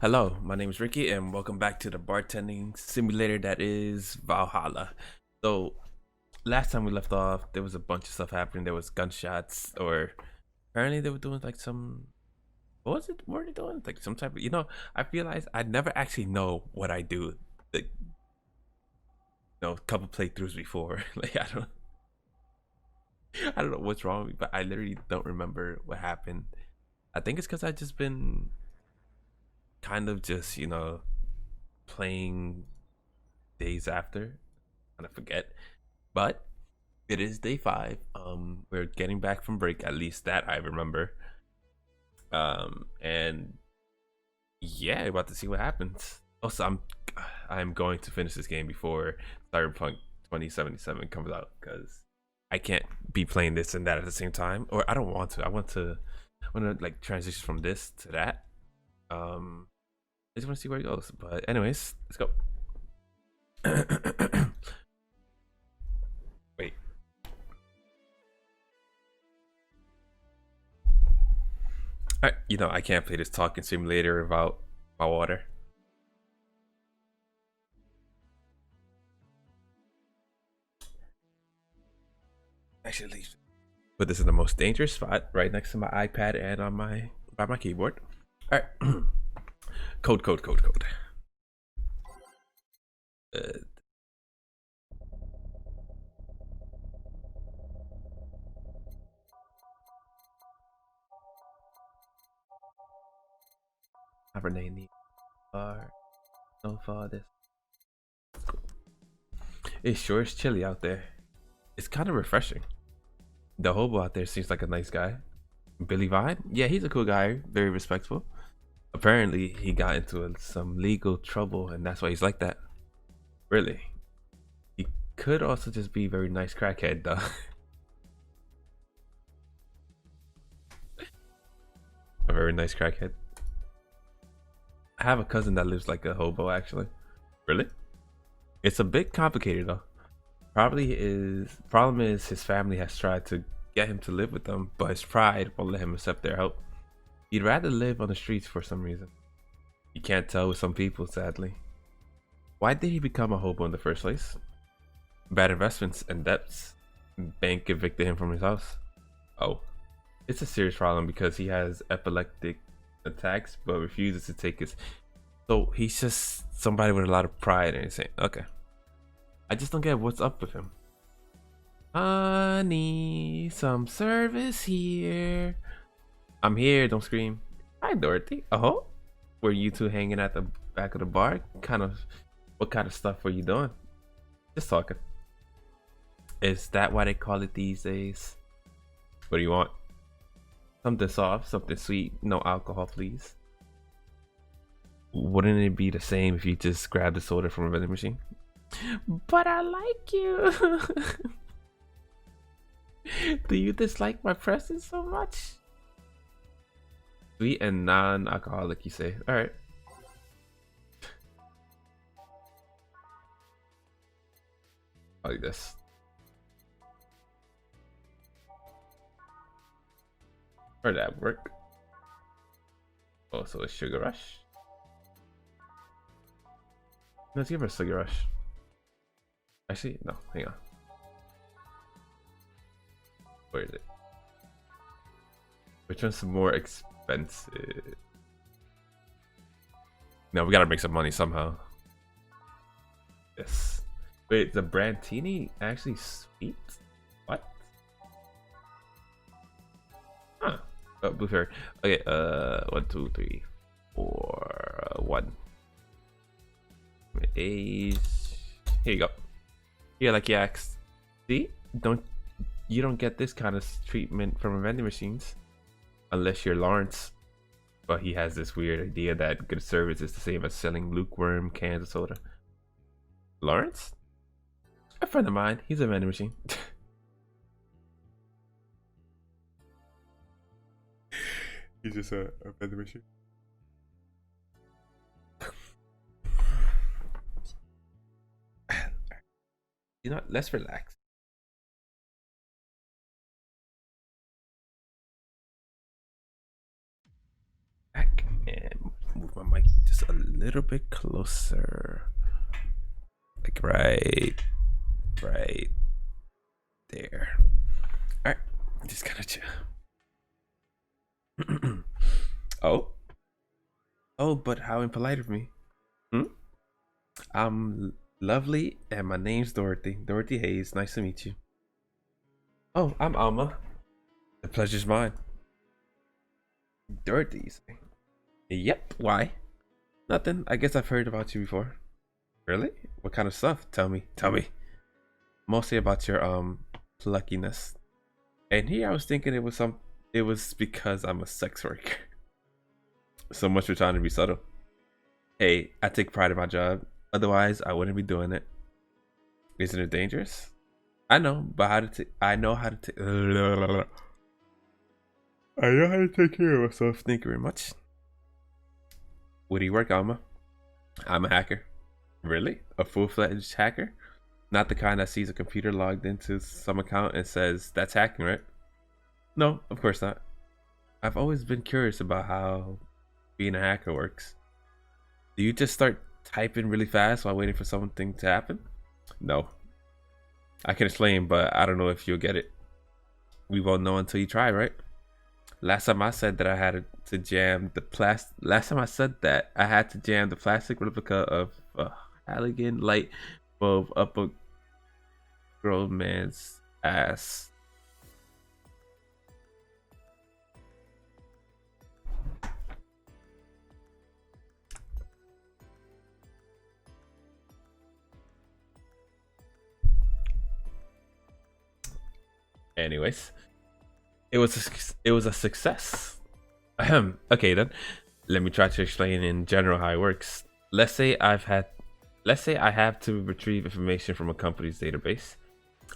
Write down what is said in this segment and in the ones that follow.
Hello, my name is Ricky, and welcome back to the bartending simulator that is Valhalla. So, last time we left off, there was a bunch of stuff happening. There was gunshots, or apparently they were doing like some. What was it? What were they doing? Like some type of. I realized I never actually know what I do. Like, a couple playthroughs before. Like, I don't know what's wrong with me, but I literally don't remember what happened. I think it's because I just been kind of just playing days after. Kind of forget. But it is day 5. We're getting back from break, at least that I remember. And yeah, about to see what happens. Also, I'm going to finish this game before Cyberpunk 2077 comes out because I can't be playing this and that at the same time. Or I don't want to. I want to like transition from this to that. I just want to see where it goes. But anyways, let's go. Wait. I can't play this talking simulator without my water. Actually, put this in the most dangerous spot, right next to my iPad and on my keyboard. All right, code. Uh, I've renamed the bar. No far this. It sure is chilly out there. It's kind of refreshing. The hobo out there seems like a nice guy. Billy Vine? Yeah, he's a cool guy, very respectful. Apparently, he got into some legal trouble, and that's why he's like that. Really? He could also just be a very nice crackhead, though. A very nice crackhead. I have a cousin that lives like a hobo, actually. Really? It's a bit complicated, though. Problem is his family has tried to get him to live with them, but his pride won't let him accept their help. He'd rather live on the streets for some reason. You can't tell with some people, sadly. Why did he become a hobo in the first place? Bad investments and debts. Bank evicted him from his house. Oh, it's a serious problem because he has epileptic attacks but refuses to take his. So he's just somebody with a lot of pride and insane. Okay. I just don't get what's up with him. I need some service here. I'm here, don't scream. Hi, Dorothy. Oh, were you two hanging at the back of the bar? What kind of stuff were you doing? Just talking. Is that why they call it these days? What do you want? Something soft, something sweet, no alcohol, please. Wouldn't it be the same if you just grabbed a soda from a vending machine? But I like you. Do you dislike my presence so much? Sweet and non-alcoholic, you say. Alright. Like this. Or that work. Also a sugar rush. Let's give her a sugar rush. Actually, no, hang on. Where is it? Which one's more expensive? No, we gotta make some money somehow. Yes. Wait, the Brantini actually sweet? What? Huh. Oh, blue fairy. Okay, 1, 2, 3, 4, 1. Age. Here you go. Yeah, like you asked. See? You don't get this kind of treatment from vending machines unless you're Lawrence. But he has this weird idea that good service is the same as selling lukewarm cans of soda. Lawrence? A friend of mine. He's a vending machine. He's just a vending machine. Let's relax. Back and move my mic to a little bit closer. Like right there. Alright, just kind of chill. Oh. Oh, but how impolite of me. Hmm? I'm lovely and my name's Dorothy. Dorothy Hayes. Nice to meet you. Oh, I'm Alma. The pleasure's mine. Dorothy, you say? Yep, why? Nothing. I guess I've heard about you before. Really? What kind of stuff? Tell me. Tell me. Mostly about your pluckiness. And here I was thinking it was because I'm a sex worker. So much for trying to be subtle. Hey, I take pride in my job. Otherwise, I wouldn't be doing it. Isn't it dangerous? I know, but I know how to take. I know how to take care of myself. Thank you very much. Where do you work, Alma? I'm a hacker. Really? A full-fledged hacker? Not the kind that sees a computer logged into some account and says, that's hacking, right? No, of course not. I've always been curious about how being a hacker works. Do you just start typing really fast while waiting for something to happen? No. I can explain, but I don't know if you'll get it. We won't know until you try, right? Last time I said that I had to jam the plastic. Last time I said that I had to jam the plastic replica of a halogen light bulb up a grown man's ass. Anyways, it was a success. Okay then, let me try to explain in general how it works. Let's say I have to retrieve information from a company's database.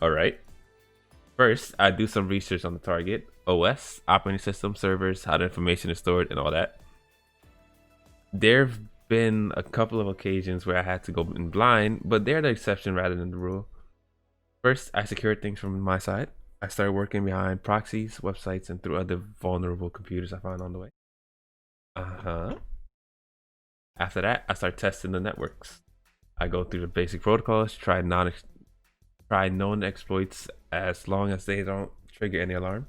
All right. First, I do some research on the target, OS, operating system, servers, how the information is stored, and all that. There've been a couple of occasions where I had to go in blind, but they're the exception rather than the rule. First, I secured things from my side. I started working behind proxies, websites, and through other vulnerable computers I found on the way. After that, I start testing the networks. I go through the basic protocols, try known exploits as long as they don't trigger any alarm.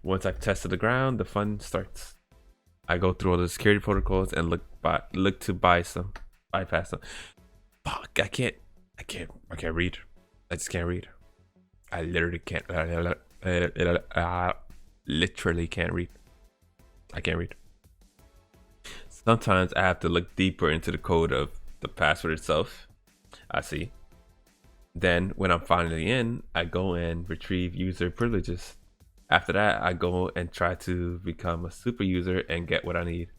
Once I've tested the ground, the fun starts. I go through all the security protocols and look to bypass them. Fuck, I can't read. I just can't read. I literally can't. Literally can't read. I can't read. Sometimes I have to look deeper into the code of the password itself. I see. Then, when I'm finally in, I go and retrieve user privileges. After that, I go and try to become a super user and get what I need.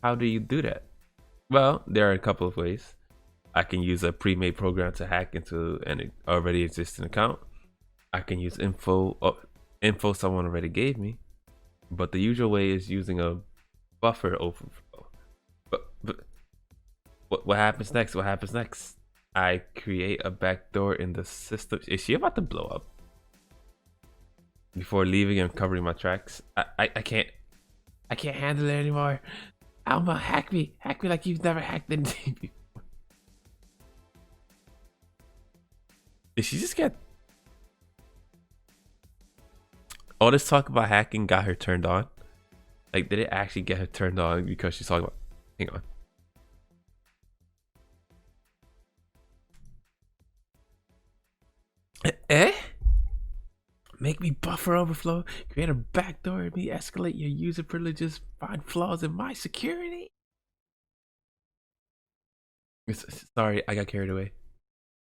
How do you do that? Well, there are a couple of ways. I can use a pre-made program to hack into an already existing account. I can use info someone already gave me. But the usual way is using a buffer overflow. But what happens next? What happens next? I create a backdoor in the system. Is she about to blow up? Before leaving and covering my tracks. I can't handle it anymore. Alma, hack me like you've never hacked anything before. Did she just get all this talk about hacking got her turned on? Like, did it actually get her turned on because she's talking about? Hang on. Eh? Make me buffer overflow, create a backdoor, and me escalate your user privileges, find flaws in my security? Sorry, I got carried away.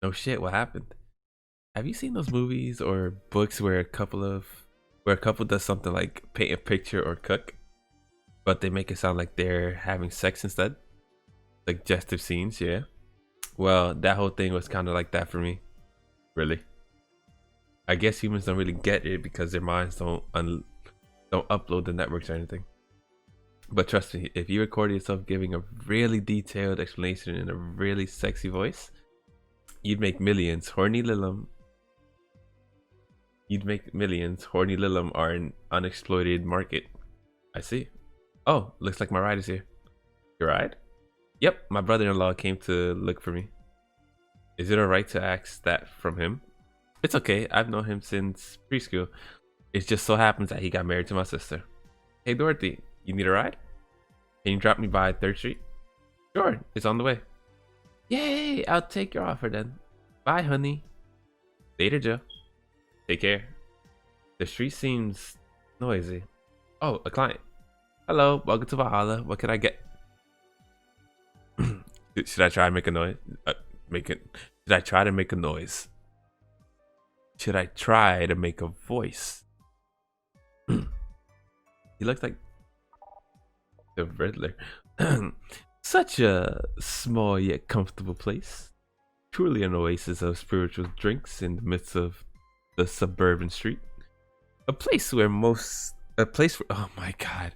No shit, what happened? Have you seen those movies or books where a couple does something like paint a picture or cook, but they make it sound like they're having sex instead? Suggestive scenes, yeah. Well, that whole thing was kind of like that for me. Really. I guess humans don't really get it because their minds don't upload the networks or anything. But trust me, if you record yourself giving a really detailed explanation in a really sexy voice, you'd make millions. Horny Lilum are an unexploited market. I see. Oh, looks like my ride is here. You ride? Yep, my brother-in-law came to look for me. Is it alright to ask that from him? It's okay, I've known him since preschool. It just so happens that he got married to my sister. Hey Dorothy, you need a ride? Can you drop me by 3rd Street? Sure, it's on the way. Yay, I'll take your offer then. Bye, honey. Later, Joe. Take care. The street seems noisy. Oh, a client. Hello, welcome to Valhalla. What can I get? Should I try to make a noise? Should I try to make a noise? Should I try to make a voice? He looks like the Riddler. Such a small yet comfortable place. Truly an oasis of spiritual drinks in the midst of the suburban street. A place where oh my god.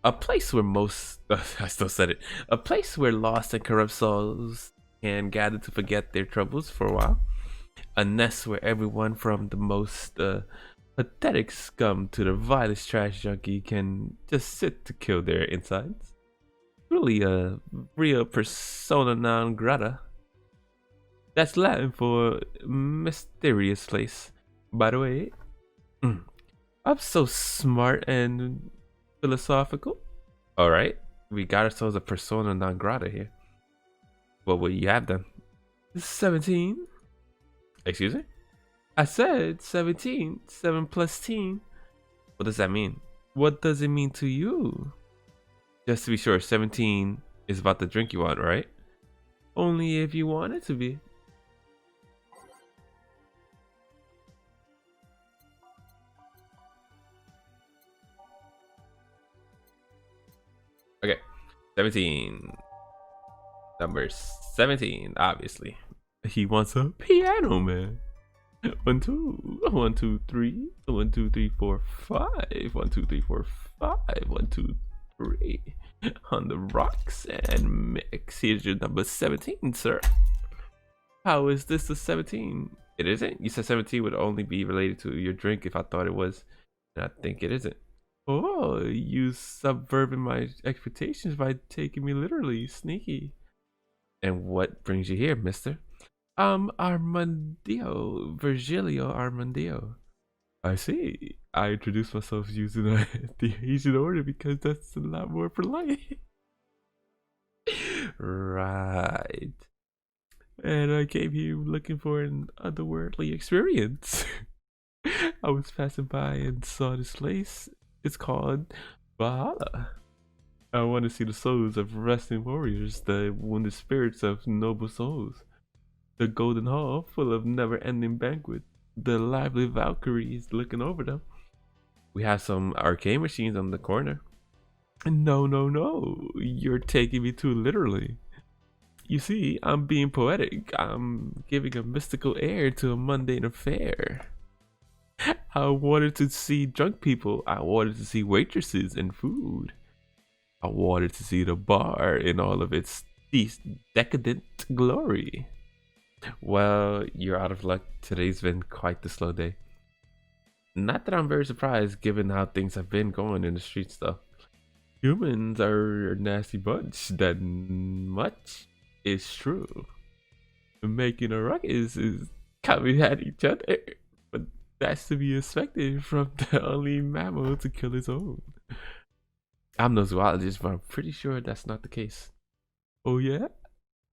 A place where most I still said it. A place where lost and corrupt souls can gather to forget their troubles for a while. A nest where everyone from the most pathetic scum to the vilest trash junkie can just sit to kill their insides. Really a real persona non grata. That's Latin for mysterious place. By the way, I'm so smart and philosophical. Alright, we got ourselves a persona non grata here. What will you have then? 17. Excuse me? I said 17. 7 plus teen. What does that mean? What does it mean to you? Just to be sure, 17 is about the drink you want, right? Only if you want it to be. Okay, 17. Number 17, obviously. He wants a piano, man. 1, 2, 1, 2, 3, 1, 2, 3, 4, 5, 1, 2, 3, 4, 5, 1, 2, 3. On the rocks and mix. Here's your number 17, sir. How is this the 17? It isn't? You said 17 would only be related to your drink if I thought it was. And I think it isn't. Oh, you subverted my expectations by taking me literally. Sneaky. And what brings you here, mister? Armandillo. Virgilio Armandillo. I see. I introduced myself using the Asian order because that's a lot more polite. Right. And I came here looking for an otherworldly experience. I was passing by and saw this place. It's called Valhalla. I want to see the souls of resting warriors, the wounded spirits of noble souls, the golden hall full of never-ending banquet, the lively Valkyries looking over them. We have some arcade machines on the corner. No, you're taking me too literally. You see, I'm being poetic. I'm giving a mystical air to a mundane affair. I wanted to see drunk people. I wanted to see waitresses and food. I wanted to see the bar in all of its decadent glory. Well, you're out of luck. Today's been quite the slow day. Not that I'm very surprised given how things have been going in the streets though. Humans are a nasty bunch. That much is true. Making a ruckus is coming at each other. But that's to be expected from the only mammal to kill its own. I'm no zoologist, but I'm pretty sure that's not the case. Oh yeah?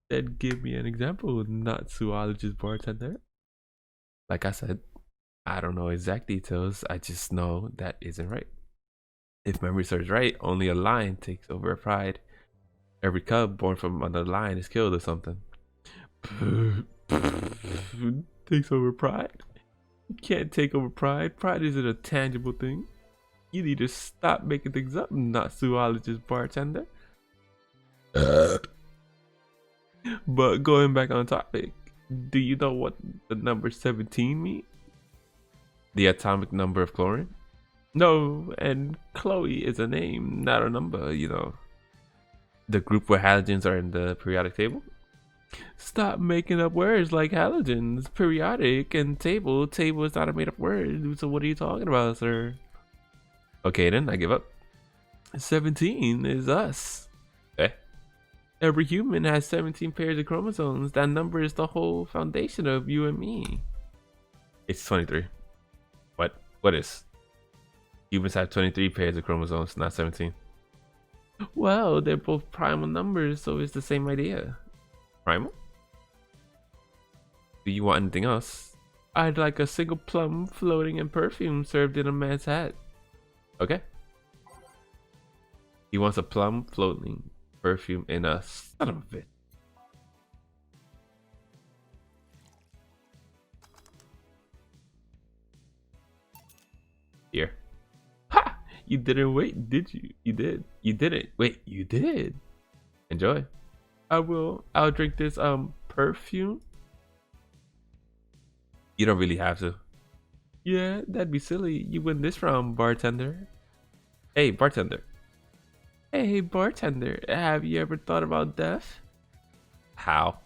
Then give me an example, not zoologist bartender. Like I said, I don't know exact details, I just know that isn't right. If memory serves right, only a lion takes over a pride. Every cub born from another lion is killed or something. Takes over pride? You can't take over pride. Pride isn't a tangible thing. You need to stop making things up, not zoologist bartender. But going back on topic, do you know what the number 17 means? The atomic number of chlorine? No, and Chloe is a name, not a number, you know. The group where halogens are in the periodic table? Stop making up words like halogens, periodic, and table. Table is not a made up word. So what are you talking about, sir? Okay then, I give up. 17 is us. Eh? Every human has 17 pairs of chromosomes. That number is the whole foundation of you and me. It's 23. What? What is? Humans have 23 pairs of chromosomes, not 17. Well, they're both primal numbers, so it's the same idea. Primal? Do you want anything else? I'd like a single plum floating in perfume served in a man's hat. Okay. He wants a plum floating perfume in a son of a bitch. Here. Ha! You didn't wait, did you? You did. You didn't. Wait, you did. Enjoy. I will. I'll drink this perfume. You don't really have to. Yeah, that'd be silly. You win this round, bartender. Hey, bartender. Hey, bartender. Have you ever thought about death? How?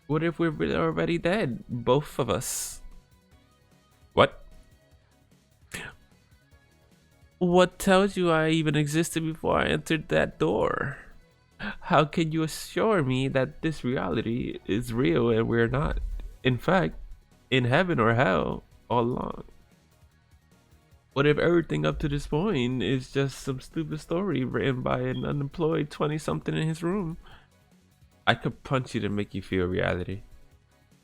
What if we're already dead? Both of us. What? What tells you I even existed before I entered that door? How can you assure me that this reality is real and we're not, in fact, in heaven or hell all along? What if everything up to this point is just some stupid story written by an unemployed 20-something in his room? I could punch you to make you feel reality.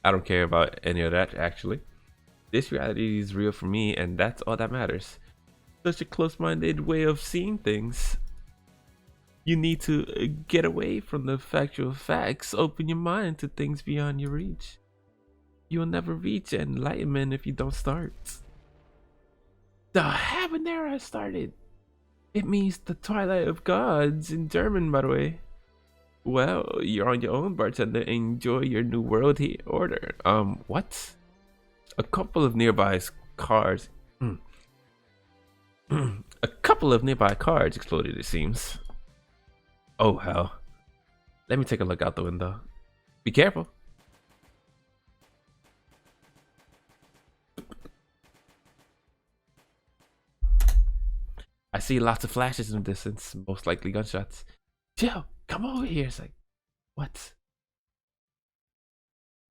I don't care about any of that, actually. This reality is real for me, and that's all that matters. Such a close-minded way of seeing things. You need to get away from the factual facts. Open your mind to things beyond your reach. You'll never reach enlightenment if you don't start. The habanera started. It means the twilight of gods in German, by the way. Well, you're on your own, bartender. Enjoy your new world order. What? A couple of nearby cars. A couple of nearby cars exploded, it seems. Oh hell. Let me take a look out the window. Be careful. I see lots of flashes in the distance, most likely gunshots. Jill, come over here. It's like, what?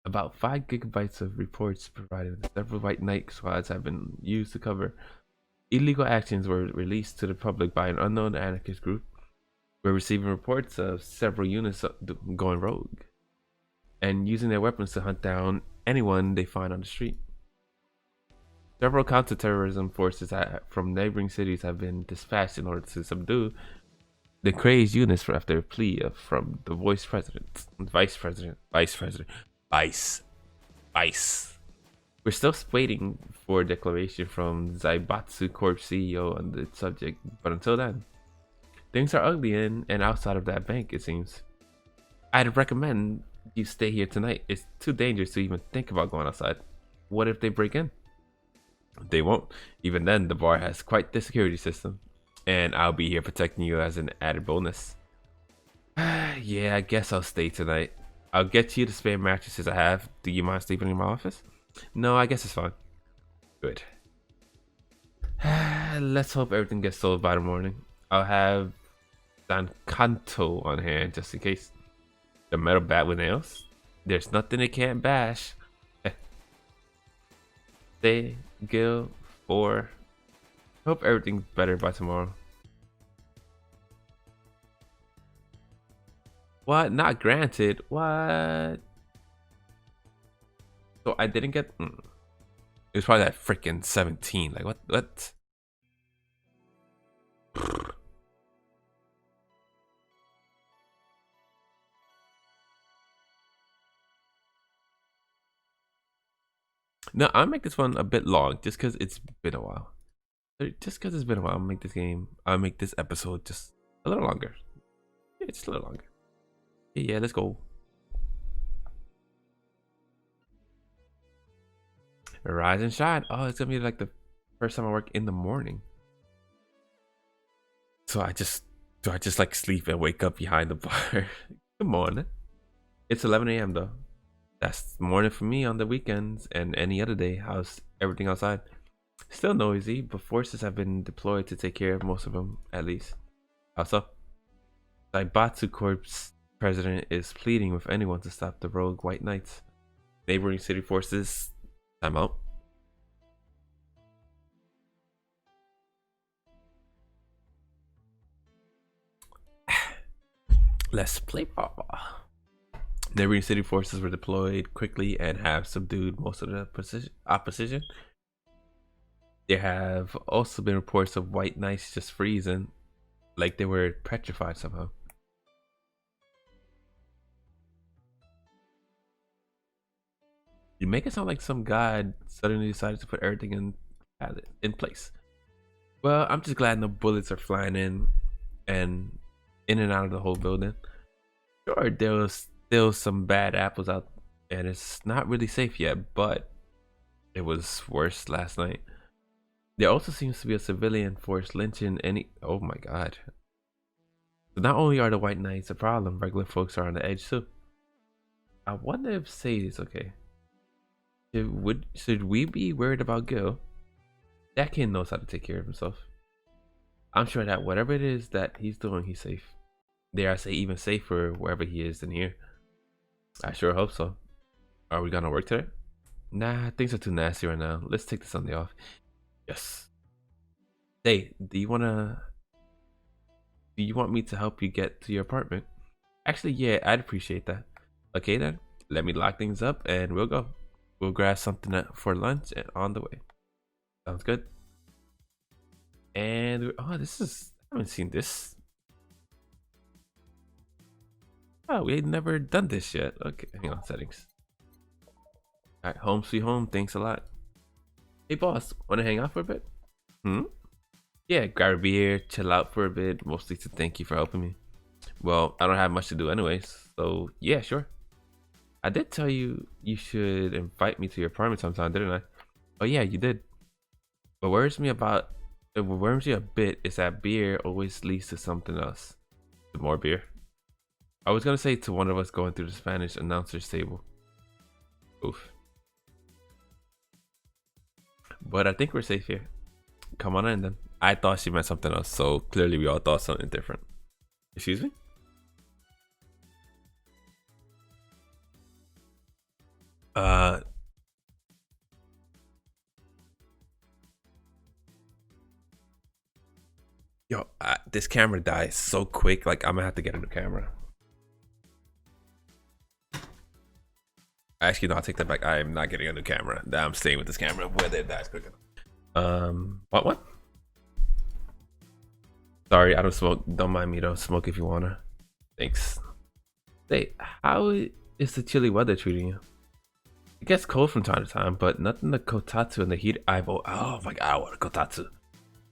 About 5 gigabytes of reports provided. Several white knight squads have been used to cover. Illegal actions were released to the public by an unknown anarchist group. We're receiving reports of several units going rogue and using their weapons to hunt down anyone they find on the street. Several counterterrorism forces from neighboring cities have been dispatched in order to subdue the crazed units after a plea from the vice president. We're still waiting for a declaration from Zaibatsu Corp CEO on the subject, but until then, things are ugly in and outside of that bank, it seems. I'd recommend you stay here tonight. It's too dangerous to even think about going outside. What if they break in? They won't. Even then, the bar has quite the security system, and I'll be here protecting you as an added bonus. Yeah, I guess I'll stay tonight. I'll get you the spare mattresses I have. Do you mind sleeping in my office? No, I guess it's fine. Good. Let's hope everything gets sold by the morning. I'll have Dankanto on hand just in case. The metal bat with nails. There's nothing it can't bash. Stay, Gil, 4. Hope everything's better by tomorrow. What? Not granted. What? So I didn't get. It was probably that freaking 17. Like what? No, I'll make this one a bit long just because it's been a while. Just because it's been a while, I'll make this episode just a little longer. Yeah, just a little longer. Yeah, let's go. Rise and shine. Oh, it's gonna be like the first time I work in the morning. So do I just like sleep and wake up behind the bar? Good morning. It's 11 a.m. though. That's morning for me on the weekends and any other day. How's everything outside? Still noisy, but forces have been deployed to take care of most of them, at least. How so? Batu Corp's president is pleading with anyone to stop the rogue White Knights. Neighboring city forces, time out. Let's play ball. Neighboring city forces were deployed quickly and have subdued most of the opposition. There have also been reports of White Knights just freezing, like they were petrified somehow. You make it sound like some god suddenly decided to put everything in place. Well, I'm just glad no bullets are flying in and out of the whole building. Sure, there was still some bad apples out, and it's not really safe yet, but it was worse last night. There also seems to be a civilian force lynching any. Oh my god. So not only are the White Knights a problem, regular folks are on the edge too. I wonder if Sadie's okay. Should we be worried about Gil? That kid knows how to take care of himself. I'm sure that whatever it is that he's doing, he's safe. Dare I say even safer wherever he is than here. I sure hope so. Are we gonna work today? Nah, things are too nasty right now. Let's take the Sunday off. Yes. Hey, do you want me to help you get to your apartment? Actually, yeah, I'd appreciate that. Okay then, let me lock things up and we'll go. We'll grab something for lunch and on the way. Sounds good. And oh, I haven't seen this. Oh, we ain't never done this yet. Okay, hang on, settings. All right, home sweet home. Thanks a lot. Hey boss, wanna hang out for a bit? Yeah, grab a beer, chill out for a bit, mostly to thank you for helping me. Well, I don't have much to do anyways, so yeah, sure. I did tell you you should invite me to your apartment sometime, didn't I? Oh yeah, you did. What worries me a bit is that beer always leads to something else. To more beer. I was gonna say to one of us going through the Spanish announcer's table. Oof. But I think we're safe here. Come on in then. I thought she meant something else, so clearly we all thought something different. Excuse me? Yo, this camera dies so quick, like I'm gonna have to get a new camera. Actually, no, I'll take that back. I am not getting a new camera. I'm staying with this camera, whether it dies quick enough. What? Sorry, I don't smoke. Don't mind me, though. Smoke if you wanna. Thanks. Hey, how is the chilly weather treating you? It gets cold from time to time, but nothing to kotatsu in the heat. Oh my god, I want a kotatsu.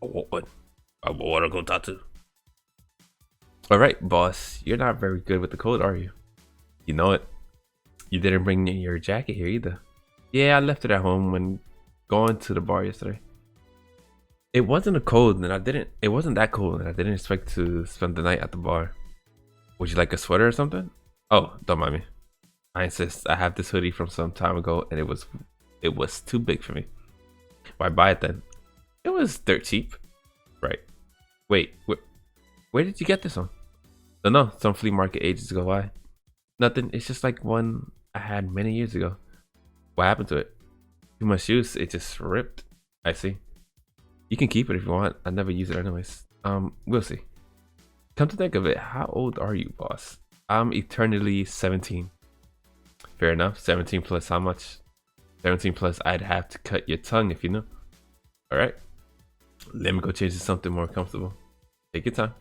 What? I want a kotatsu. Alright, boss. You're not very good with the cold, are you? You know it. You didn't bring your jacket here either. Yeah, I left it at home when going to the bar yesterday. It wasn't that cold and I didn't expect to spend the night at the bar. Would you like a sweater or something? Oh, don't mind me. I insist. I have this hoodie from some time ago and it was too big for me. Why buy it then? It was dirt cheap. Right. Wait, where did you get this one? Don't know, some flea market ages ago. Why? Nothing, it's just like one I had many years ago. What happened to it? Too much use, it just ripped. I see. You can keep it if you want. I never use it anyways. We'll see. Come to think of it, how old are you, boss? I'm eternally 17. Fair enough. 17 plus how much? 17 plus I'd have to cut your tongue if you know. Alright. Let me go change to something more comfortable. Take your time.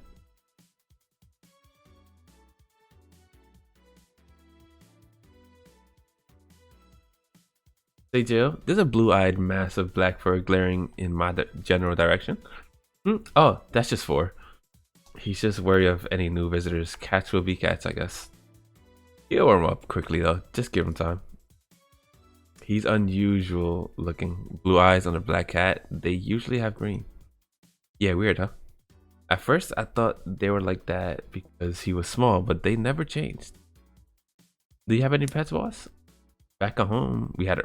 Say Jill, there's a blue-eyed mass of black fur glaring in my general direction. Oh, that's just four. He's just wary of any new visitors. Cats will be cats, I guess. He'll warm up quickly though, just give him time. He's unusual looking. Blue eyes on a black cat, they usually have green. Yeah, weird, huh? At first I thought they were like that because he was small, but they never changed. Do you have any pets, boss? Back at home, we had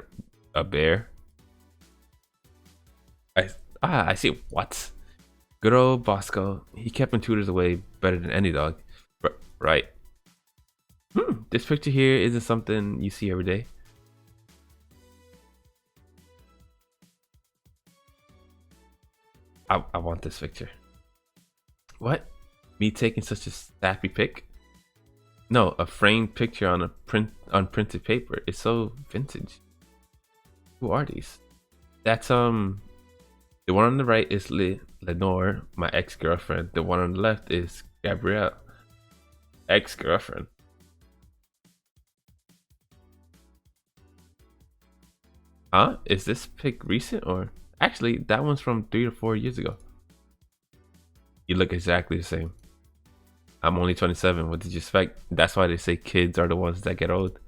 a bear. I see. What? Good old Bosco. He kept intruders away better than any dog. Right. This picture here isn't something you see every day. I want this picture. What? Me taking such a sappy pic? No, a framed picture on printed paper. It's so vintage. Who are these? That's the one on the right is Lenore, my ex-girlfriend. The one on the left is Gabrielle, ex-girlfriend. Huh? Is this pic recent or? Actually, that one's from 3 to 4 years ago. You look exactly the same. I'm only 27. What did you expect? That's why they say kids are the ones that get old.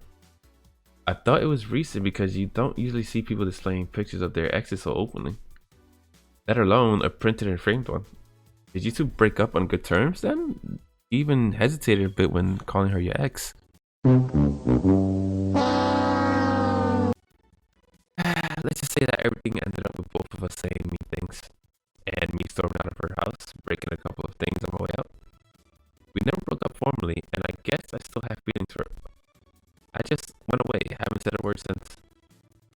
I thought it was recent because you don't usually see people displaying pictures of their exes so openly. Let alone a printed and framed one. Did you two break up on good terms then? You even hesitated a bit when calling her your ex. Let's just say that everything ended up with both of us saying mean things. And me storming out of her house, breaking a couple of things on my way out. We never broke up formally, and I guess I still have feelings for her. I just went away, haven't said a word since.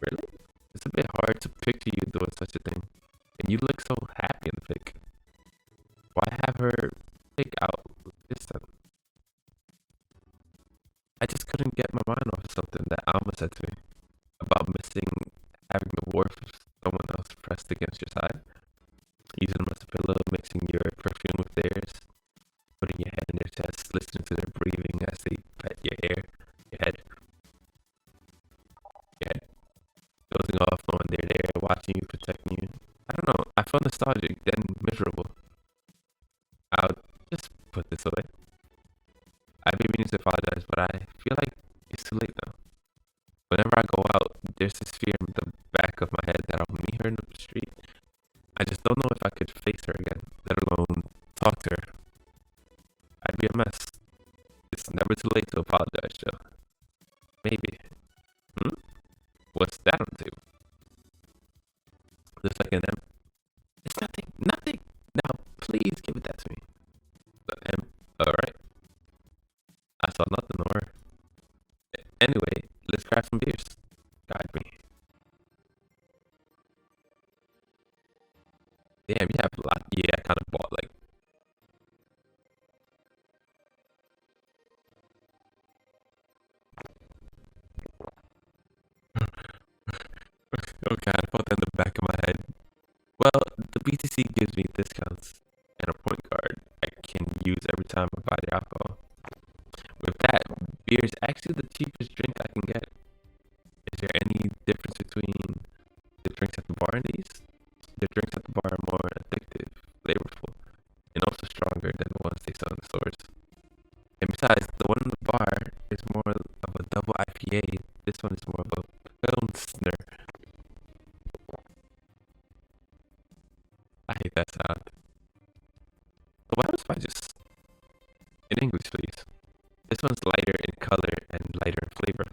Really? It's a bit hard to picture you doing such a thing. And you look so happy in the pic. Why have her pick out this time? I just couldn't get my mind off something that Alma said to me about missing having the warmth of someone else pressed against your side. Using them as a pillow, mixing your perfume with theirs, putting your head in their chest, listening to their breathing as they pet your hair, your head, dozing off, knowing they're there, watching you, protecting you. I don't know, I felt nostalgic, then miserable. I'll just put this away. I've been meaning to apologize, but I feel like it's too late now. Whenever I go out, there's this fear in the back of my head that I'll meet her in the street. I just don't know if I could face her again, let alone talk to her. I'd be a mess. It's never too late to apologize, Joe. Maybe. What's that on the table? Looks like an M. It's nothing. Now, please give it that to me. The M. Alright. I saw nothing, or. Anyway, let's grab some beers. Guide me. Damn, you have a lot. Yeah, I kind of bought like. Oh god, I put that in the back of my head. Well, the BTC gives me discounts and a point card I can use every time I buy the alcohol. With that, beer is actually the cheapest drink I can get. Is there any difference between the drinks at the bar and these? The drinks at the bar are more addictive, flavorful, and also stronger than the ones they sell in the stores. And besides, the one in the bar is more of a double IPA. This one is more of a Pilsner. I hate that sound. So what happens if I just... In English, please. This one's lighter in color and lighter in flavor.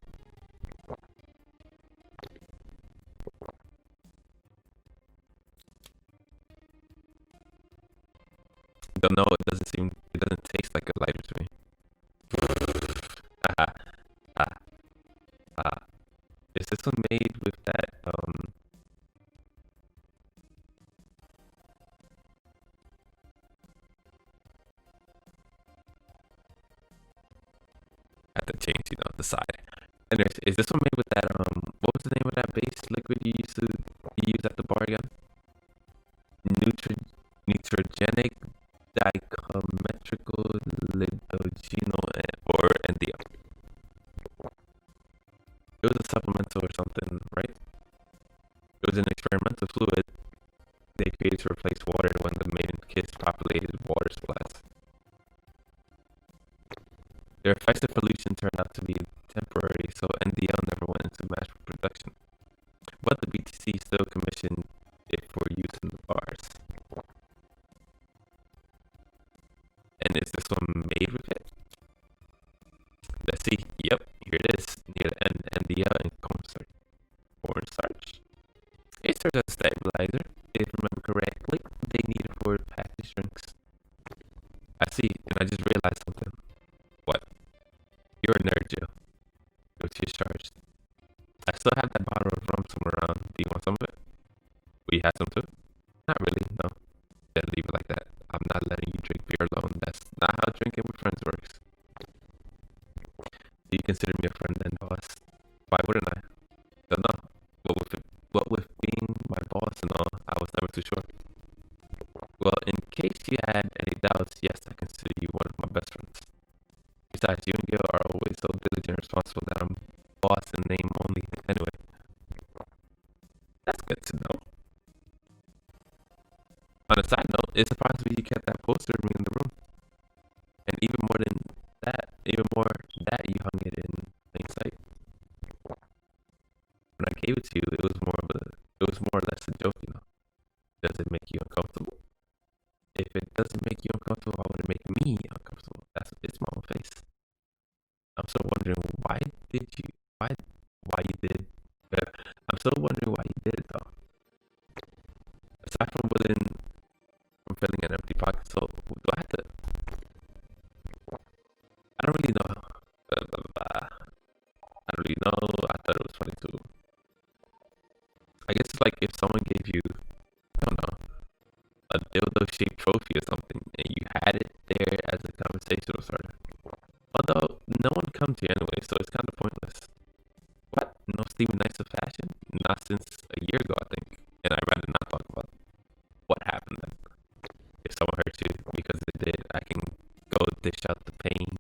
Don't know, it doesn't taste like a lighter to me. Ah, ah, ah. Is this one made with that, I have to change, the side. Anyways, is this one made with that, what was the name of that base liquid you use at the bar again? Neutrogenic dichrometrical lidogenol or NDM. It was a supplemental or something, right? It was an experimental fluid they created to replace water when the maiden kiss populated water supplies. Their effects of pollution turned out to be temporary, so NDL never went into mass production. But the BTC still commissioned it for use in the bars. And is this one made with it? Let's see. Yep, here it is. I still have that bottle of rum somewhere around. Do you want some of it? Will you have some too? Not really, no. Then leave it like that. I'm not letting you drink beer alone. That's not how drinking with friends works. Do you consider me a friend then, boss? Why wouldn't I? Don't know. What with being my boss and all, I was never too sure. Well, in case you had any doubts, yes, I consider you one of my best friends. Besides, you and Gil are always so diligent and responsible that I'm boss in name only. Anyway, that's good to know. On a side note, it surprised me you kept that poster of me in the room. And even more that you hung it in plain sight. When I gave it to you, it was more or less a joke, you know. Does it make you uncomfortable? If it doesn't make you uncomfortable, why would it make me uncomfortable? It's my own face. I'm still wondering why you did. I'm still wondering why you did it though. Aside from filling an empty pocket, so do I have to? I don't really know. I don't really know. I thought it was funny too. I guess it's like if someone gave you, I don't know, a dildo-shaped trophy or something, and you had it there as a conversational starter. Although no one comes to you anyway, so it's kind of pointless. What? No Steven Knights of fashion? Not since a year ago, I think. And I'd rather not talk about what happened then. If someone hurts you because they did, I can go dish out the pain.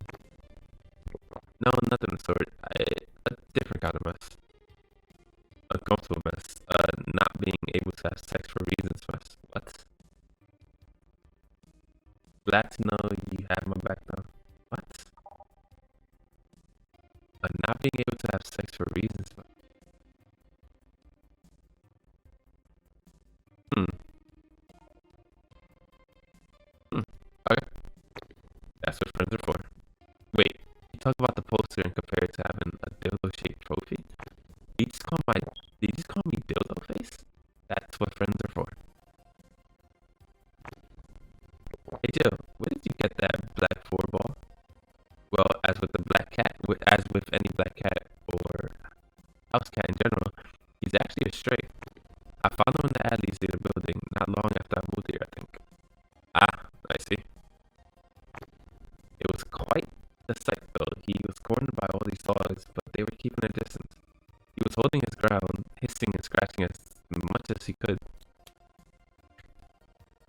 No, nothing of the sort. A different kind of mess. Uncomfortable mess. Not being able to have sex for reasons mess. What? Glad to know you have my back though. What? Not being able to have sex for reasons mess. Okay. That's what friends are for. Wait, you talk about the poster and compare it to having a dildo-shaped trophy? Did you just call me dildo face? That's what friends are for. Hey Jill, where did you get that black four ball? Well, as with the black cat, as with any black cat or house cat in general, he's actually a stray. I found him in the alleys near the building not long after I moved here, I think. Ah, I see. It was quite the sight though. He was cornered by all these dogs, but they were keeping their distance. He was holding his ground, hissing and scratching as much as he could.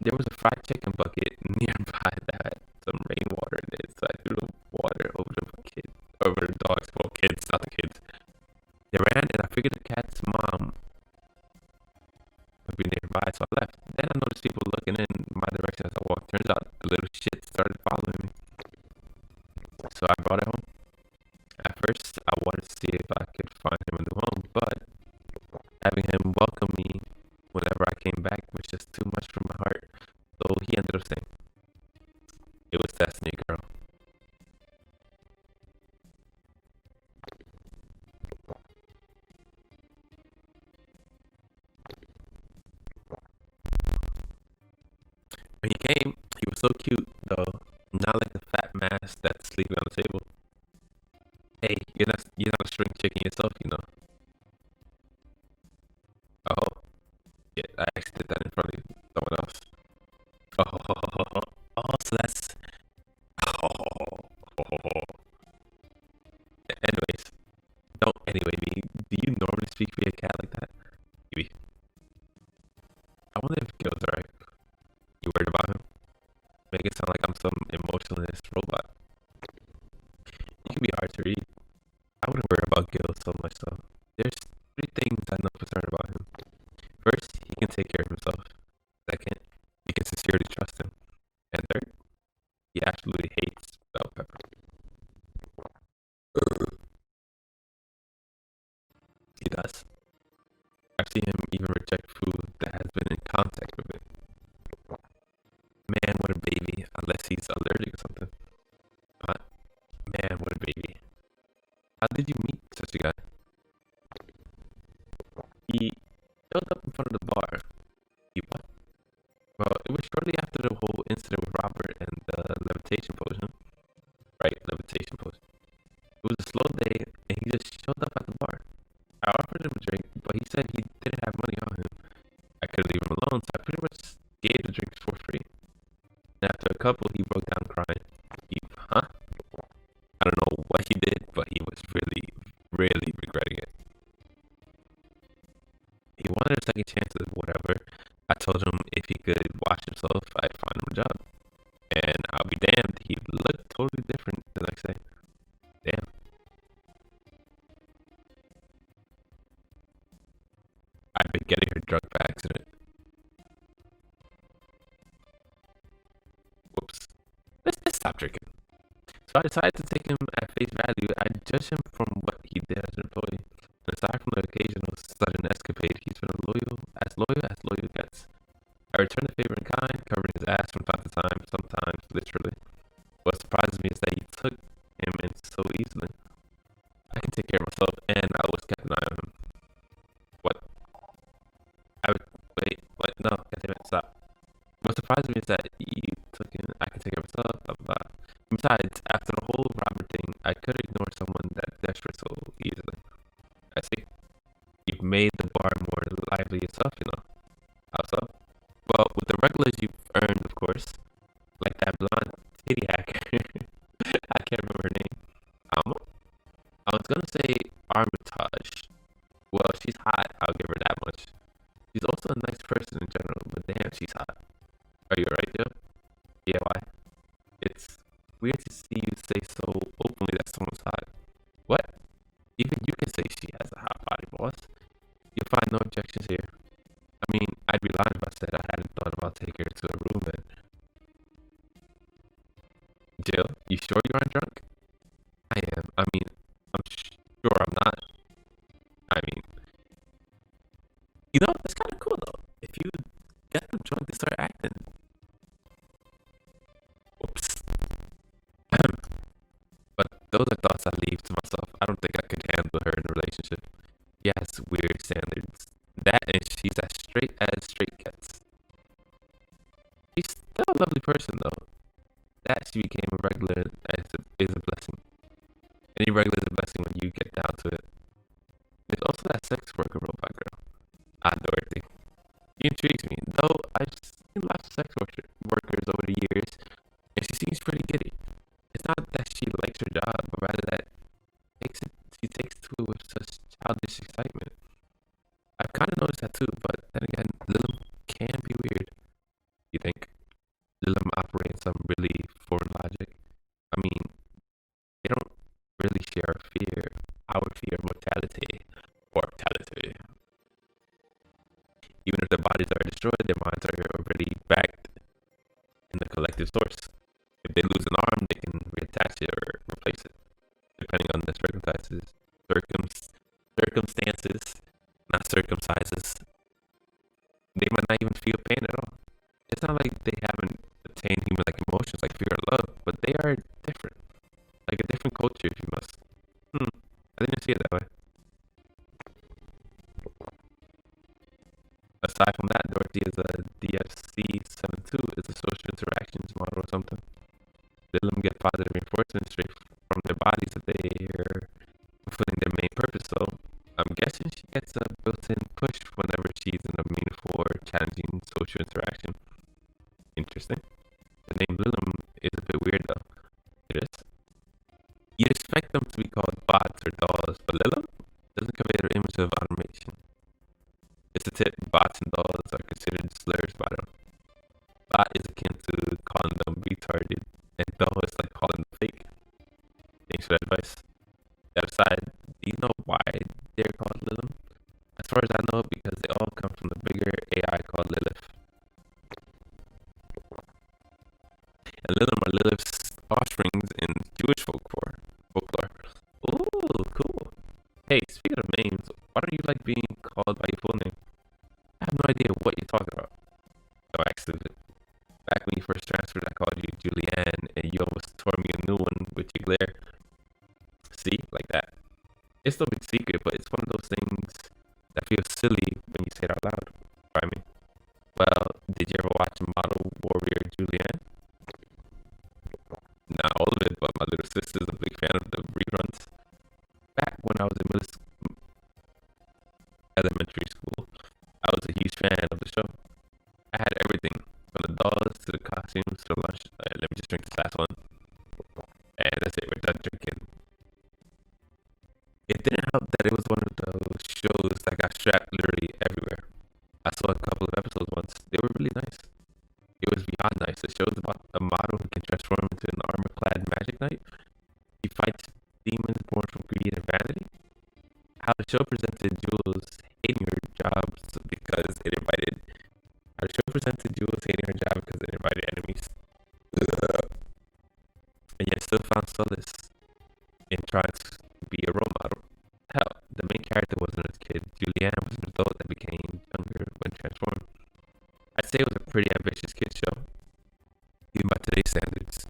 There was a fried chicken bucket nearby that had some rainwater in it, so I threw the water over the dogs. Well, kids, not the kids. They ran, and I figured the cat's mom would be nearby, so I left. Then I noticed people looking in my direction as I walked. Turns out the little shit started following me. So I brought it home. At first, I wanted to see if I could find him a new home, but having him welcome me whenever I came back was just too much for my heart. So he ended up saying, "It was destiny, girl." When he came, he was so cute, though, not like the fat mass that's sleeping on the table. Hey, you're not a string chicken yourself, you know. Oh, yeah, I actually did that in front of someone else. Oh, so that's. Oh. Anyways, don't anyway me. Do you normally speak for your cat like that? Maybe. I wonder if Gil's alright. You worried about him? Make it sound like I'm some emotionless robot. You can be hard to read. I wouldn't worry about Gil so much though. There's three things I know for certain about him. First, he can take care of himself. Second, you can sincerely trust him. And third, he absolutely hates bell pepper. He does. I've seen him even reject food that has been in contact with it. Man, what a baby, unless he's allergic or something. But, man, what a baby. How did you meet such a guy? He showed up in front of the bar. He what? Well, it was shortly after the whole incident with Robert and the levitation potion. Right, levitation potion. It was a slow day, and he just showed up at the bar. I offered he said he didn't have money on him. I couldn't leave him alone, so I pretty much gave the drinks for free. And after a couple, he broke down crying. Huh? I don't know what he did, but he was really, really regretting it. He wanted a second chance at whatever. I told him if he could wash himself, I'd find him a job. And I'll be damned, he looked totally different the next day. Damn. I've been getting her drunk by accident. Whoops. Let's stop drinking. So I decided to take him at face value. I judge him from what he did as an employee. And aside from the occasional sudden escapade, he's been as loyal gets. I return the favor in kind, covering his ass from time to time, sometimes literally. What surprises me is that he took him in so easily. I can take care of myself, and I always kept an eye on him. What? Wait, what? No, goddammit, stop. What surprises me is that you took him, I can take care of myself, blah, blah, blah. Besides, after the whole robber thing, I could ignore someone that desperate so easily. I see. You've made the bar more lively yourself, you know. How so? Well, with the regulars you've earned, of course. Like that blonde titty hacker. I can't remember her name. Alma? I was gonna say Armitage. Well, she's hot, I'll give her that much. She's also a nice person in general, but damn, she's hot. Are you alright, Joe? Yeah, why? It's weird to see you say so openly that someone's hot. What? Even you can say she has a hot body, boss. You'll find no objections here. I mean, I'd be lying if I said I hadn't thought about taking her to a room and... Jill, you sure you aren't drunk? I am. I mean, I'm sure I'm not. I mean... You know, that's kind of cool though. If you get them drunk, they start acting. Oops. But those are thoughts I leave to myself. I don't think I could handle her in a relationship. She has weird standards. That and she's as straight gets. She's still a lovely person though. That she became a regular is a blessing. Any regular is a blessing when you get down to it. There's also that sex worker robot girl. Dorothy. She intrigues me, though I've seen lots of sex workers over the years, and she seems pretty giddy. It's not that she likes her job, but rather that she takes to it with such childish excitement. I've kind of noticed that too, but then again, Lilum can be weird. You think? Lilum operates on really foreign logic. I mean, they don't really share our fear of mortality. Even if their bodies are destroyed, their minds are already backed in the collective source. If they lose an arm, they can reattach it or replace it, depending on the circumstances, not circumcises. They might not even feel pain at all. It's not like they haven't attained human-like emotions like fear or love, but they are different, like a different culture, if you must. I didn't see it that way. Aside from that, Dorothy is a DFC-72, is a social interactions model or something. They let them get positive reinforcement straight from their bodies that they are fulfilling their main purpose, so I'm guessing she gets a built-in push whenever she's in a meaningful or challenging social interaction. Interesting. The name Lilum is a bit weird though. It is. You'd expect them to be called bots or dolls, but Lilum doesn't convey the image of automation. It's a tip. Bots and dolls are considered slurs by them. Bot is akin to calling them retarded, and doll is like calling them fake. Thanks for that advice. That aside, do you know why they're called Lilum? As far as I know, because they all come from the bigger AI called Lilith. And Lilum are Lilith's offsprings in Jewish folklore. Ooh, cool. Hey, speaking of names, why don't you like being called by your full name? I have no idea what you're talking about. Oh, act stupid. Back when you first transferred, I called you Julianne, and you almost tore me a new one with your glare. See? Like that. It's no big secret, but it's one of those things that feels silly when you say it out loud. I mean, well, did you ever watch Model Warrior Julianne? Not all of it, but my little sister's a big fan of the reruns. Back when I was in elementary it was one of those shows that got strapped literally everywhere. I saw a couple of episodes once. They were really nice. It was beyond nice. The show's about a model who can transform into an armor-clad magic knight. He fights demons born from greed and vanity. How the show presented Jules hating her job because it invited. How the show presented Jules hating her job because it invited enemies, and yet still found solace in trying to be a role model. Hell, the main character wasn't a kid. Julianne was an adult that became younger when transformed. I'd say it was a pretty ambitious kid show, even by today's standards.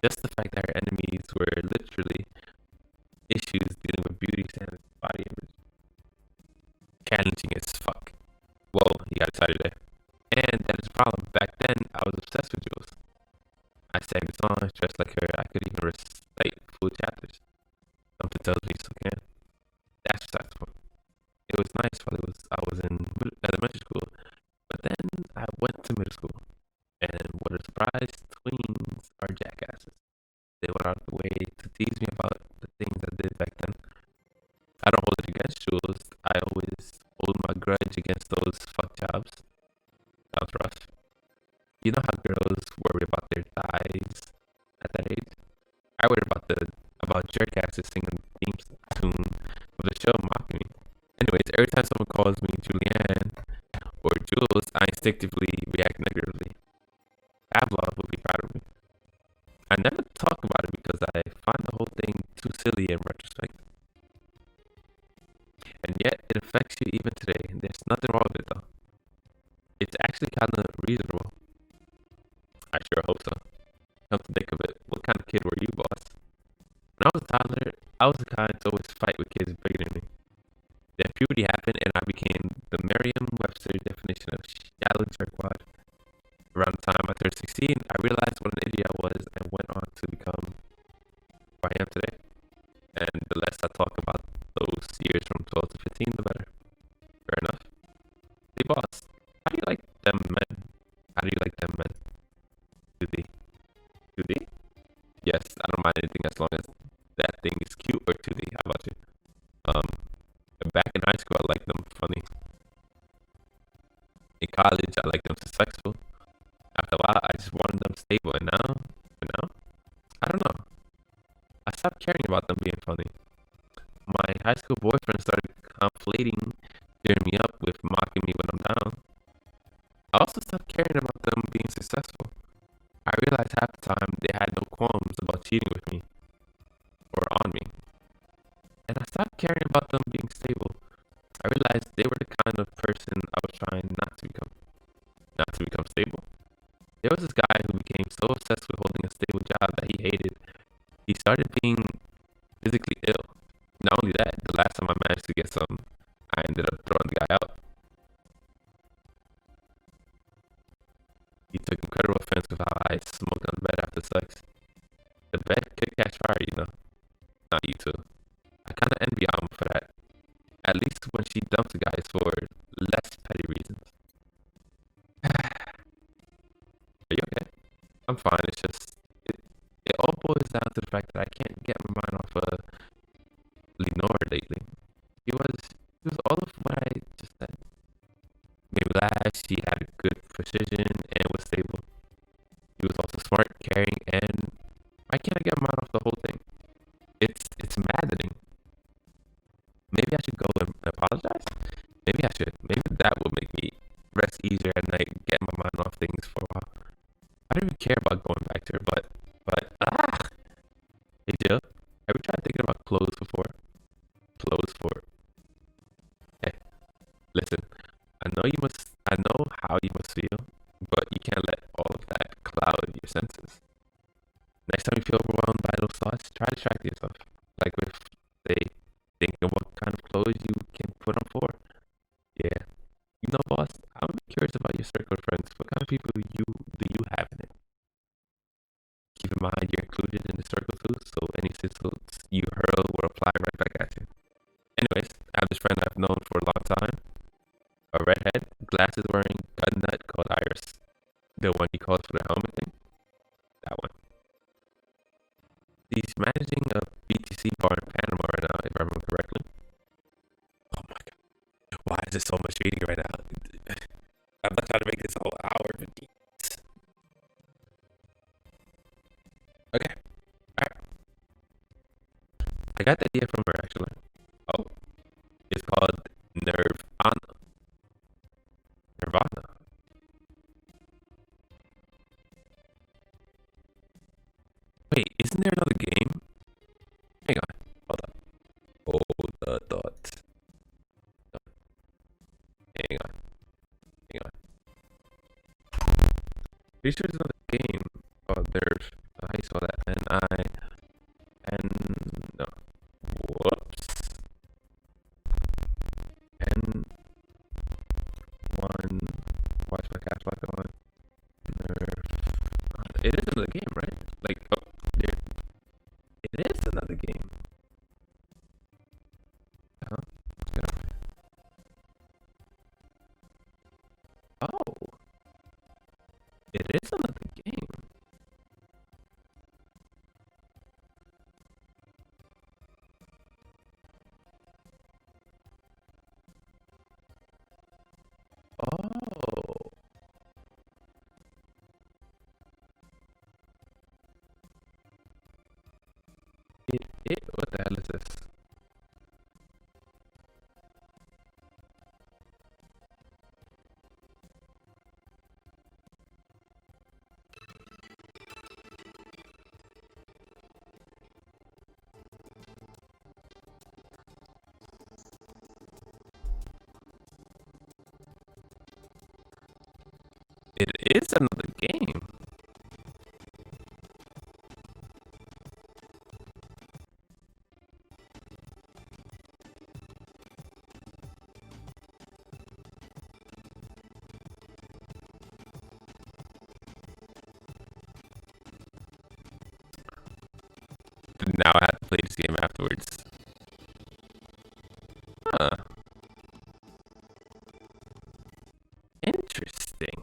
Just the fact that her enemies were literally issues dealing with beauty standards, body image, challenging as fuck. Whoa, you got excited there. And that is a problem. Back then, I was obsessed with Jules. I sang the songs, dressed like her. I could even recite full chapters. Something tells me you still can. That's besides the point. It was nice while I was in elementary school, but then I went to middle school, and what a surprise, tweens are jackasses. They went out of the way to tease me about the things I did back then. I don't hold it against Jules. I always hold my grudge against those fuck jobs. Sounds rough. You know how girls worry about their thighs at that age? I worried about jerkasses singing the theme tune of the show mocking me. Anyways, every time someone calls me Julianne or Jules, I instinctively react negatively. Pavlov would be proud of me. I never talk about it because I find the whole thing too silly in retrospect. And yet, it affects you even today. There's nothing wrong with it though. It's actually kind of reasonable. I sure hope so. Come to think of it, what kind of kid were you, boss? When I was a toddler, I was the kind to always fight with kids bigger than me. Then puberty happened and I became the Merriam-Webster definition of shallow jerkwad. Around the time I turned 16, I realized what an idiot I was and went on to become who I am today. And the less I talk about those years from 12 to 15, the better. Fair enough. Hey boss, how do you like them men? How do you like them men? Do they? Yes, I don't mind anything as long as that thing is cute or 2D. How about you? Back in high school, I liked them funny. In college, I liked them successful. After a while, I just wanted them stable. And now, I don't know. I stopped caring about them being funny. My high school boyfriend started conflating, cheering me up with mocking me when I'm down. I also stopped caring about them being successful. I realized half the time they had no qualms about cheating with me or on me. And I stopped caring about them being stable. I realized they were the kind of person I was trying not to become stable. There was this guy who became so obsessed with holding a stable job that he hated. He started being physically ill. Not only that, the last time I managed to get some, I ended up throwing the guy out. He took incredible offense with how I smoked on the bed after sex. The bed could catch fire, you know. Not you too. I kinda envy Alma for that. At least when she dumps the guys for less petty reasons. Are you okay? I'm fine, it's just it all boils down to the fact that I can't get my mind off of Lenore lately. He was all of what I just said. Made me laugh, she had a good precision and was stable. He was also smart, caring, and I can't get my mind off the whole thing. It's maddening. Maybe I should go and apologize? Maybe I should. Maybe that will make me rest easier at night, get my mind off things for a while. I don't even care about going back to her, but hey Jill, have you tried thinking about clothes before? Clothes for Hey, listen, I know how you must feel, but you can't let all of that cloud your senses. Next time you feel overwhelmed by those thoughts, try to distract yourself. Like with, say, thinking of what kind of clothes you can put on for. Yeah. You know, boss, I'm curious about your circle of friends. What kind of people do you have in it? Keep in mind you're included in the circle too, so any insults you hurl will apply right back at you. Anyways, I have this friend I've known for a long time. A redhead, glasses wearing gun nut called Iris. The one he calls for the helmet thing? That one. He's managing a BTC bar in Panama right now, if I remember correctly. That's just so much reading right now. I'm not trying to make this whole hour, but okay. Alright. I got the idea from her actually. Oh, it's called Nirvana. Nirvana. Wait, isn't there another game? Hang on. Hold up. Hold the thought. Hang on. Hang on. Pretty sure there's another game called Nerve. I saw that. No. Whoops. And one. Watch my caps lock on. Nerve. It is another game, right? Like, oh, there. It is another game. Huh? Yeah. Oh, it is another game. Oh, what the hell is this? It is another game. Now I have to play this game afterwards. Huh. Interesting.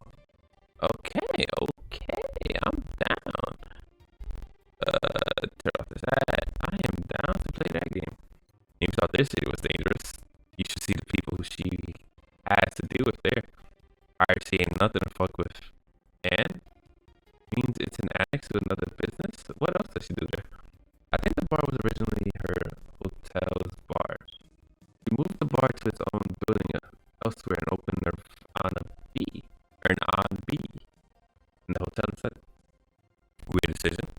Okay, okay, I'm down. Turn off this ad. I am down to play that game. He thought their city was dangerous. You should see the people who she has to deal with there. RC ain't nothing to fuck with. And means it's an annex to another business? What else does she do there? I think the bar was originally her hotel's bar. She moved the bar to its own building elsewhere and opened Nirvana B. Or an on B. In the hotel instead. Weird decision.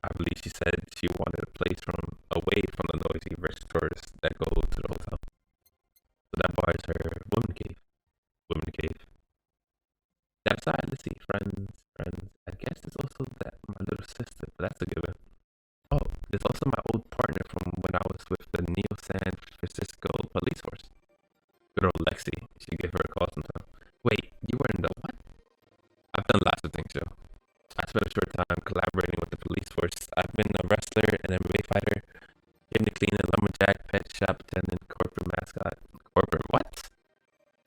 I believe she said she wanted a place away from the noisy rich tourists that go to the hotel. So that bar is her woman cave. Woman cave. Outside, let's see. Friends. I guess there's also my little sister, but that's a given. Oh, there's also my old partner from when I was with the Neo San Francisco police force. Good old Lexi. Should give her a call sometime. Wait, you were in the what? I've done lots of things, Joe. I spent a short time collaborating with the police force. I've been a wrestler, an MMA fighter, chimney cleaner, lumberjack, pet shop attendant, corporate mascot. Corporate what?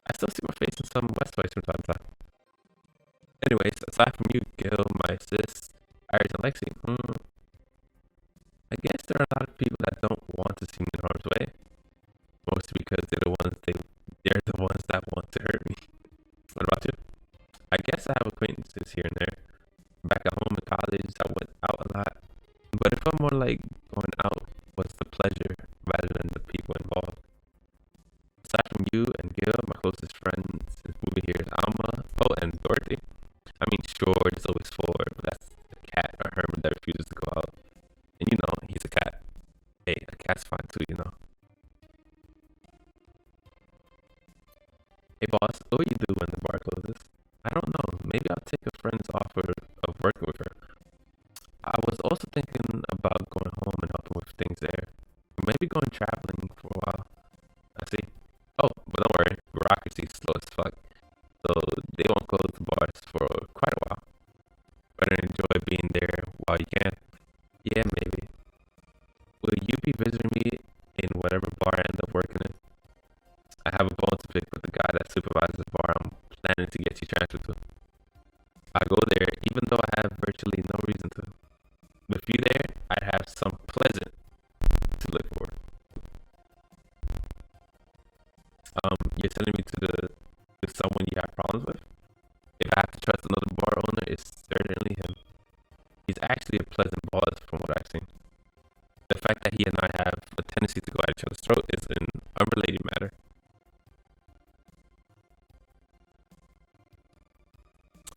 I still see my face in some Westlife from time to time. Anyways, aside from you, Gil, my sis, Iris, and Lexi, I guess there are a lot of people that don't want to see me in harm's way. Mostly because they're the ones that want to hurt me. What about you? I guess I have acquaintances here and there. Back at home in college, I went out a lot. But it felt more like going out was the pleasure rather than the people involved. Aside from you and Gil, my closest friends since moving here is Alma, and Dorothy. I mean, sure, there's always four, but that's a cat or hermit that refuses to go out. And you know, he's a cat. Hey, a cat's fine too, you know. Hey boss, what will you do when the bar closes? I don't know. Maybe I'll take a friend's offer of working with her. I was also thinking about going home and helping with things there. Or maybe going traveling for a while. I see. Oh, but don't worry. Bureaucracy's slow as fuck. So they won't close the bars for quite a while. Better enjoy being there while you can. Yeah, maybe. Will you be visiting me in whatever bar I end up working in? I have a bone to pick with the guy that supervises the bar I'm planning to get you transferred to. I go there even though I have virtually no reason to. With you there, I'd have some pleasant to look for. You're sending me to someone you have problems with. If I have to trust another bar owner, it's certainly him. He's actually a pleasant boss from what I've seen. The fact that he and I have a tendency to go at each other's throat is an unrelated matter.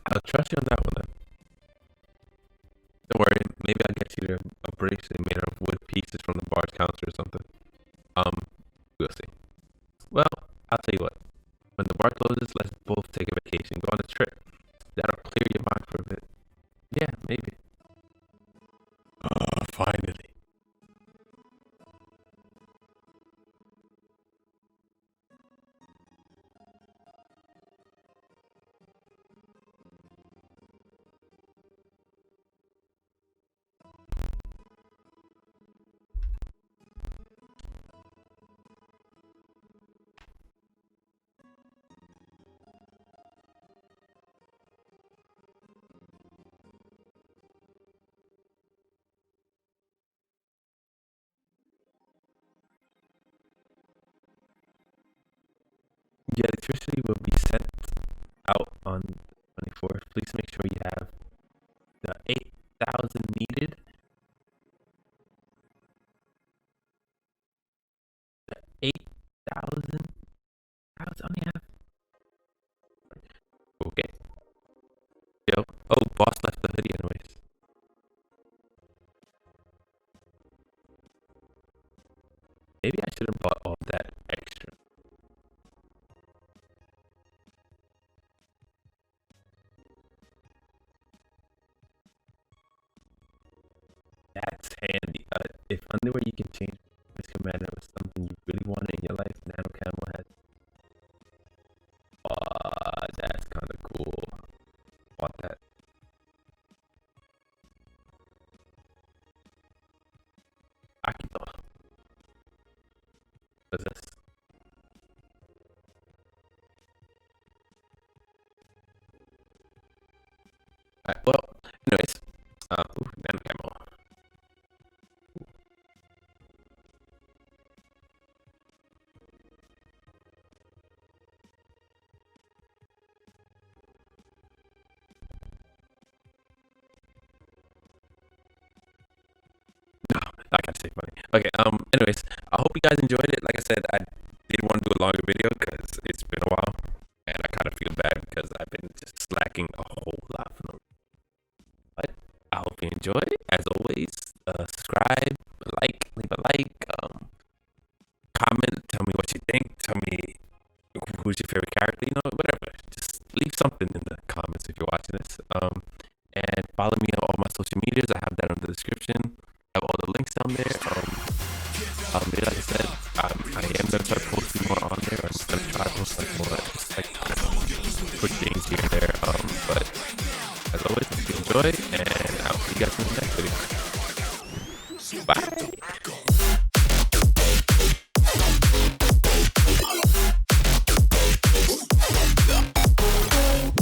I'll trust you on that one then. Don't worry, maybe I'll get you a bracelet made out of wood pieces from the bar's counter or something. Um, we'll see. Well, I'll tell you what. When the bar closes, let's both take a vacation, go on a trip. That'll clear your mind for a bit. Yeah, maybe. Finally. The electricity will be sent out on 24th. Please make sure you have the 8,000 needed. The 8,000. I was only have. Okay. Yo. Oh, boss left the hoodie anyways. Maybe I should have bought all that extra. That's handy. If underwear you can change this commander was something you really wanted in your life, Nano Camel has. That's kind of cool. Want that? Akito. What's this? Well, anyways, Nano Camel. No, I can't say funny. Okay, anyways, I hope you guys enjoyed it. Like I said, I did want to do a longer video because it's been a while, and I kind of feel bad because I've been just slacking a whole lot for no. But I hope you enjoyed it. As always, subscribe, leave a like, comment, tell me what you think, tell me who's your favorite character, whatever. Just leave something in the comments if you're watching this. And follow me on all my social medias. I have that in the description. I have all the links down there. Yeah, like I said, I am gonna start